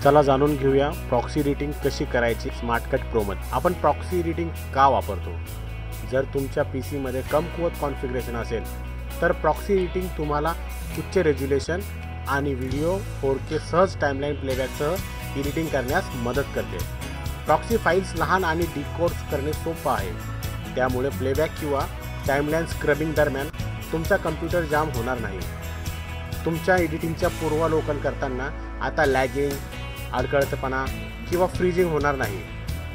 चला जाणून घेऊया प्रॉक्सी एडिटिंग कशी करायची स्मार्टकट प्रोमध्ये। आपण प्रॉक्सी एडिटिंग का वापरतो? जर तुमच्या पीसी मध्ये कमकुवत कॉन्फिगरेशन असेल तर प्रॉक्सी एडिटिंग तुम्हाला उच्च रेझोल्यूशन आणि व्हिडिओ 4K सहज टाइमलाइन प्लेबॅकसह एडिटिंग करण्यास मदत करते। प्रॉक्सी फाइल्स लहान आणि डिकोड करणे सोपे आहे, त्यामुळे प्लेबॅक किंवा टाइमलाइन स्क्रबिंग दरम्यान तुमचा कॉम्प्युटर जाम होणार नाही। तुमच्या एडिटिंगच्या पूर्वावलोकन करताना आता लॅगिंग, अडखळतपणा किंवा फ्रीजिंग होणार नाही।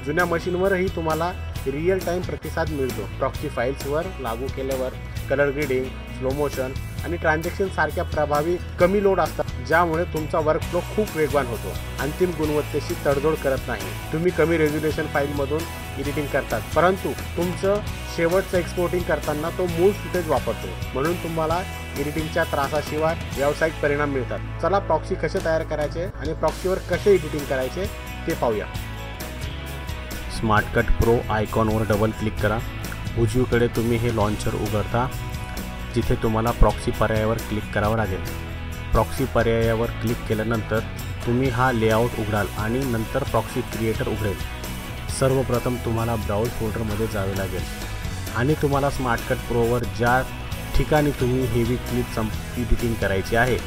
जुन्या मशीनवरही तुम्हाला रिअल टाइम प्रतिसाद मिळतो। प्रॉक्सी फाइल्सवर लागू केल्यावर कलर ग्रेडिंग, स्लो मोशन आणि ट्रान्झॅक्शन सारख्या प्रभावी कमी लोड असतात, ज्यामुळे तुमचा वर्कफ्लो खूप वेगवान होतो। अंतिम गुणवत्तेशी तडजोड करत नाही। तुम्ही कमी रेझोल्यूशन फाईलमधून एडिटिंग करतात, परंतु तुमचं शेवटचं एक्सपोर्टिंग करताना तो मूळ फुटेज वापरतो, म्हणून तुम्हाला एडिटिंगच्या त्रासाशिवाय व्यावसायिक परिणाम मिळतात। चला प्रॉक्सी कसे तयार करायचे आणि प्रॉक्सीवर कसे एडिटिंग करायचे ते पाहूया। स्मार्टकट प्रो आयकॉनवर डबल क्लिक करा। उजवीकडे तुम्ही हे लॉन्चर उघडता, जिथे तुम्हाला प्रॉक्सी पर्यायावर क्लिक करावं लागेल। प्रॉक्सी पर्यायावर क्लिक केल्यानंतर तुम्ही हा लेआउट उघडाल आणि नंतर प्रॉक्सी क्रिएटर उघडेल। सर्वप्रथम तुम्हाला ब्राउज फोल्डरमध्ये जावे लागेल आणि तुम्हाला स्मार्टकट प्रोवर ज्या ठिकाणी तुम्ही हेवी क्लिप एडिटिंग करायची आहे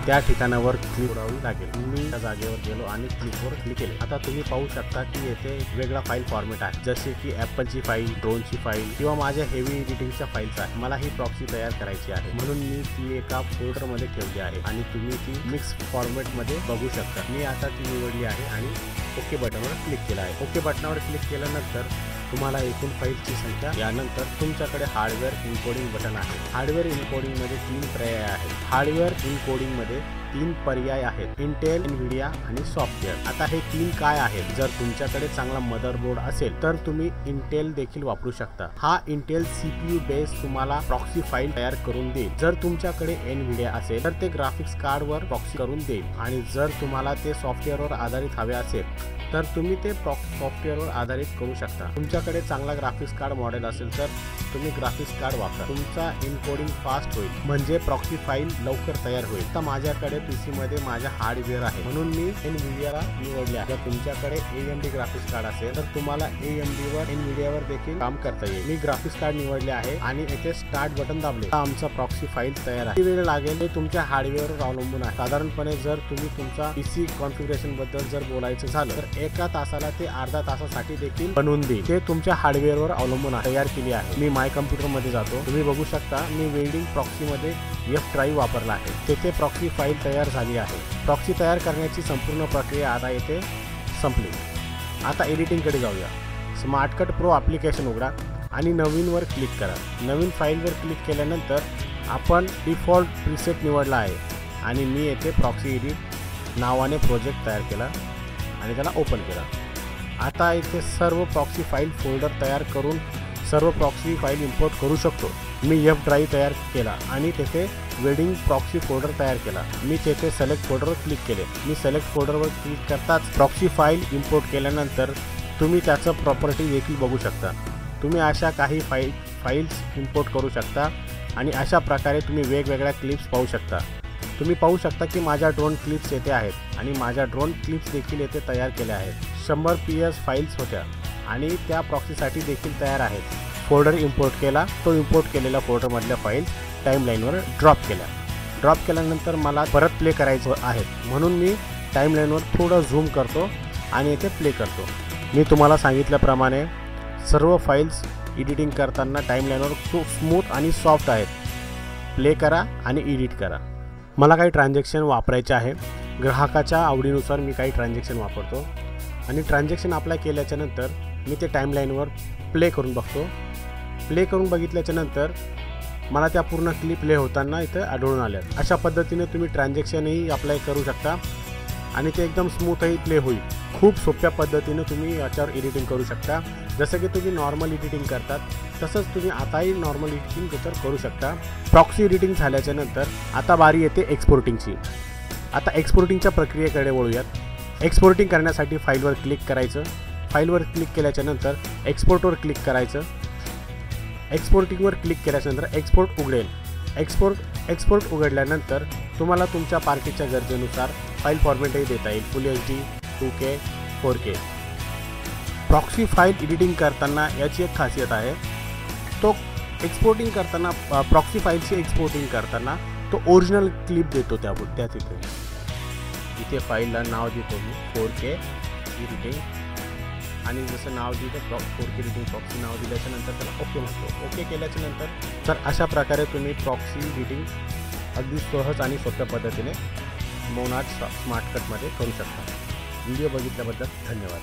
त्या ठिकाणावर क्लिक करावी लागेल। मी त्या जागेवर गेलो आणि क्लिकवर क्लिक केले। आता तुम्ही पाहू शकता की येथे वेगळा फाईल फॉर्मॅट आहे, जसे की ॲपलची फाईल, ड्रोनची फाईल किंवा माझ्या हेवी एडिटिंगच्या फाईल्स आहे। मला ही प्रॉक्सी तयार करायची आहे, म्हणून मी ती एका फोल्डरमध्ये ठेवली आहे आणि तुम्ही ती मिक्स फॉर्मॅटमध्ये बघू शकता। मी आता ती निवडली आहे आणि ओके बटनवर क्लिक केला आहे। ओके बटनावर क्लिक केल्यानंतर तुम्हाला एकूण फाईलची संख्या, यानंतर तुमच्याकडे हार्डवेअर इन्कोडिंग बटन आहे। हार्डवेअर इन्कोडिंगमध्ये 3 पर्याय आहेत। हार्डवेअर इन्कोडिंगमध्ये 3 पर्याय आहेत, इंटेल, एनव्हिडिया आणि सॉफ्टवेअर। आता हे 3 काय आहेत? जर तुमच्याकडे चांगला मदरबोर्ड असेल तर तुम्ही इंटेल देखील वापरू शकता। हा इंटेल CPU बेस तुम्हाला प्रॉक्सी फाईल तयार करून देईल। जर तुमच्याकडे एनव्हिडिया असेल तर ते ग्राफिक्स कार्डवर प्रॉक्सी करून देईल, आणि जर तुम्हाला ते सॉफ्टवेअरवर आधारित हवे असेल तर तुम्ही ते सॉफ्टवेअरवर आधारित करू शकता। तुमच्याकडे चांगला ग्राफिक्स कार्ड मॉडेल असेल तर तुम्ही ग्राफिक्स कार्ड वापरा। तुमचा एन्कोडिंग फास्ट होईल, म्हणजे प्रॉक्सी फाईल लवकर तयार होईल। आता माझ्याकडे पीसी मध्ये माझ्या हार्डवेअर आहे, म्हणून मी एनव्हिडियाला निवडले आहे। जर तुमच्याकडे AMD ग्राफिक्स कार्ड असेल तर तुम्हाला AMD वर एनव्हिडियावर देखील काम करता येईल। मी ग्राफिक्स कार्ड निवडले आहे आणि येथे स्टार्ट बटन दाबले। आमचा प्रॉक्सी फाईल तयार आहे। किती वेळ लागेल हे तुमच्या हार्डवेअरवर अवलंबून आहे। साधारणपणे जर तुम्ही तुमचा पीसी कॉन्फिगरेशन बद्दल जर बोलायचं झालं तर 1 तासाला ते अर्धा तासासाठी देखील बनवून देईल। ते तुमच्या हार्डवेअरवर अवलंबून आहे। तयार केली आहे। मी माय कम्प्युटर मध्ये जातो। तुम्ही बघू शकता मी वेल्डिंग प्रॉक्सी मध्ये F ड्राइव्ह वापरला आहे। तेथे प्रॉक्सी फाईल तयार झाली आहे। प्रॉक्सी तयार करण्याची संपूर्ण प्रक्रिया आता येथे संपली। आता एडिटिंग कडे जाऊया। स्मार्टकट प्रो ॲप्लिकेशन उघडा आणि नवीन वर क्लिक करा। नवीन फाईलवर क्लिक केल्यानंतर आपण डिफॉल्ट प्रीसेट निवडला आहे आणि मी येथे प्रॉक्सी एडिट नावाने प्रोजेक्ट तयार केला आणि त्याला ओपन केला। आता इथे सर्व प्रॉक्सी फाईल फोल्डर तयार करून सर्व प्रॉक्सी फाईल इम्पोर्ट करू शकतो। मी F ड्राइव्ह तयार केला आणि तेथे वेडिंग प्रॉक्सी फोल्डर तयार केला। मी तेथे सिलेक्ट फोल्डरवर क्लिक केले। मी सिलेक्ट फोल्डरवर क्लिक करताच प्रॉक्सी फाईल इम्पोर्ट केल्यानंतर तुम्ही त्याचं प्रॉपर्टी देखील बघू शकता। तुम्ही अशा काही फाईल्स इम्पोर्ट करू शकता आणि अशा प्रकारे तुम्ही वेगवेगळ्या क्लिप्स पाहू शकता। तुम्ही पाहू शकता की माझ्या ड्रोन क्लिप्स येथे आहेत आणि माझ्या ड्रोन क्लिप्स देखील येथे तयार केल्या आहेत। 100 PS फाईल्स होत्या आणि त्या प्रॉक्सीसाठी देखील तयार आहेत। फोल्डर इम्पोर्ट केला, तो इम्पोर्ट केलेल्या फोल्डरमधल्या फाईल्स टाईमलाईनवर ड्रॉप केल्या। ड्रॉप केल्यानंतर मला परत प्ले करायचं आहे, म्हणून मी टाईमलाईनवर थोडं झूम करतो आणि येथे प्ले करतो। मी तुम्हाला सांगितल्याप्रमाणे सर्व फाईल्स एडिटिंग करताना टाईमलाईनवर खूप स्मूथ आणि सॉफ्ट आहेत। प्ले करा आणि एडिट करा। मला काही ट्रान्झॅक्शन वापरायचे आहे। ग्राहकाच्या आवडीनुसार मी काही ट्रान्झॅक्शन वापरतो आणि ट्रान्झॅक्शन अप्लाय केल्याच्या नंतर मी ते टाईमलाईनवर प्ले करून बघतो। प्ले करून बघितल्याच्या नंतर मला त्या पूर्ण क्लिप प्ले होताना इथे आढळून आल्या। अशा पद्धतीने तुम्ही ट्रान्झॅक्शनही अप्लाय करू शकता आणि ते एकदम स्मूथही प्ले होईल। खूप सोप्या पद्धतीने तुम्ही याच्यावर एडिटिंग करू शकता। जसं की तुम्ही नॉर्मल एडिटिंग करतात तसंच तुम्ही आताही नॉर्मल एडिटिंग त्याच्यावर करू शकता। प्रॉक्सी एडिटिंग झाल्याच्या नंतर आता बारी येते एक्सपोर्टिंगची। आता एक्सपोर्टिंगच्या प्रक्रियेकडे वळूयात। एक्सपोर्टिंग करण्यासाठी फाईलवर क्लिक करायचं। फाईलवर क्लिक केल्याच्या नंतर एक्सपोर्टवर क्लिक करायचं। एक्सपोर्टिंगवर क्लिक केल्यानंतर एक्सपोर्ट उघडेल। एक्सपोर्ट एक्सपोर्ट उघडल्यानंतर तुम्हाला तुमच्या पार्टीच्या गरजेनुसार फाईल फॉर्मॅटही देता येईल, फुल HD, 2K, 4K. Proxy file editing करताना याची एक खासियत आहे, तो एक्सपोर्टिंग करताना प्रॉक्सी फाईलची एक्सपोर्टिंग करताना तो ओरिजिनल क्लिप देतो त्याच इथे फाईलला नाव देतो मी 4K एडिटिंग आणि जसं नाव दिलं 4K एडिटिंग प्रॉक्सी नाव दिल्याच्यानंतर त्याला ओके म्हणतो. ओके केल्याच्यानंतर तर अशा प्रकारे तुम्ही प्रॉक्सी एडिटिंग अगदी सहज आणि सोप्या पद्धतीने मोनार्च स्मार्ट कटमध्ये करू शकता. व्हिडिओ बघितल्याबद्दल धन्यवाद.